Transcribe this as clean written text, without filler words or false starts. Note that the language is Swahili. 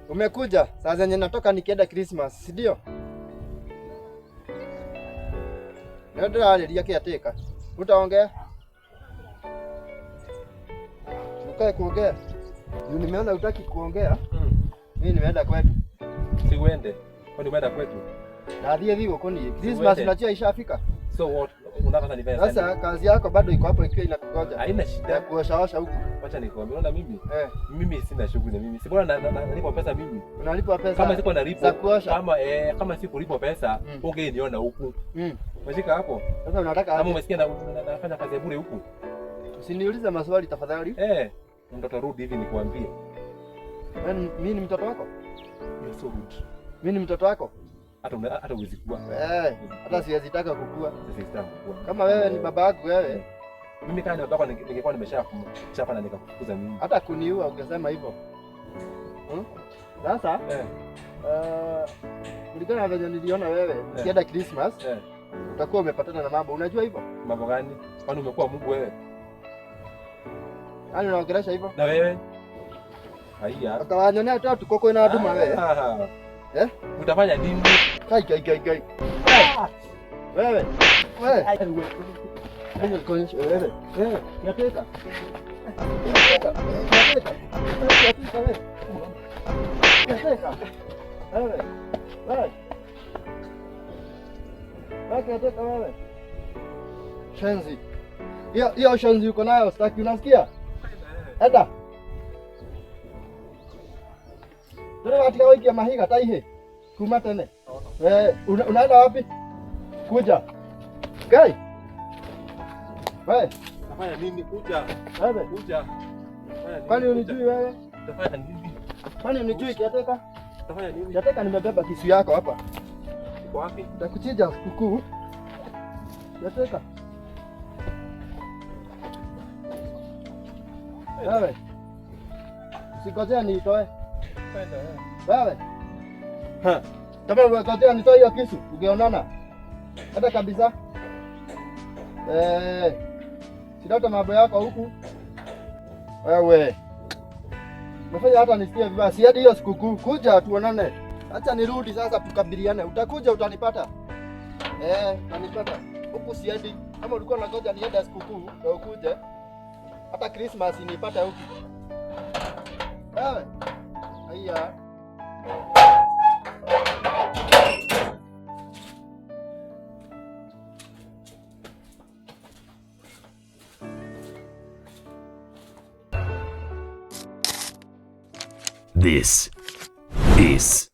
Umekuja saa zenye natoka nikienda Christmas, si ndio? Ndio ndĩrarĩria kĩatĩka. Utaongea? Ukae kuongea. Nimeona utaki kuongea. Mimi nimeenda kwetu. Si uende. Kwani umeenda kwetu? Nathiĩ thigũkũ niĩ. Christmas unajua ishafika. So what? Unataka nivae sana? Sasa kazi yako bado iko hapo ikiwa inakungoja. Haina shida. Kuoshaosha huku. Acha nikwambie, unaona mimi? Mimi sina shughuli mimi. Si bora nalipa pesa mimi. Unalipa pesa? Kama siko nalipo. Za kuosha. Kama sikulipa pesa, ungeniona huku. Umeshika hapo? Sasa unataka kama umesikia nafanya kazi ya bure huku. Usiniulize maswali tafadhali. Mtoto rudi hivi nikwambie. Mimi ni mtoto wako? You're so good. Mimi ni mtoto wako? Hata uwezi kuwa. Hata siwezi taka kukua. Sitaki kukua. Kama wewe ni baba yako wewe. Mimi kama ni baba yako ningekuwa nimeshapa na nikakufukuza mimi. Hata kuniua ungesema hivyo. Sasa kulingana na venye niliona wewe ukienda Christmas utakuwa umepatana na mambo. Unajua hivyo? Mambo gani? Kwani umekuwa Mungu wewe? Yaani unaongelesha hivyo? Na wewe? Haya. Utawanyonea tu tukoko na aduma wewe. Utafanya nini? Kai. Wewe. Wewe konisha wewe. Yateka. Wewe. Shenzi. Hiyo shenzi uko nayo sitaki, unasikia? Eda. Ndio katika wiki ya mahiga taihe. Kuma tene. Unaenda wapi? Kuja. Gai. Wewe. Nafanya nini? Kuja. Wewe. Kuja. Kwani unijui wewe? Utafanya nini? Kwani unijui kiateka? Utafanya nini? Kiateka nimebeba kisu yako hapa. Uko wapi? Nitakuchinja sikukuu. Kiateka. Wewe. Sikojea niitoe. Wewe. Kama umekojea nitoe hiyo kisu, ungeonana. Hata kabisa. Sileta mambo yako huku. Wewe. Nafanya hata nisikie vibaya. Si hadi hiyo sikukuu. Kuja tuonane. Acha nirudi sasa tukabiliane. Utakuja utanipata. Utanipata. Huku siendi. Kama ulikuwa unangoja niende sikukuu, ndio ukuje. Hata Christmas nipate huku. Wewe. Haya. This is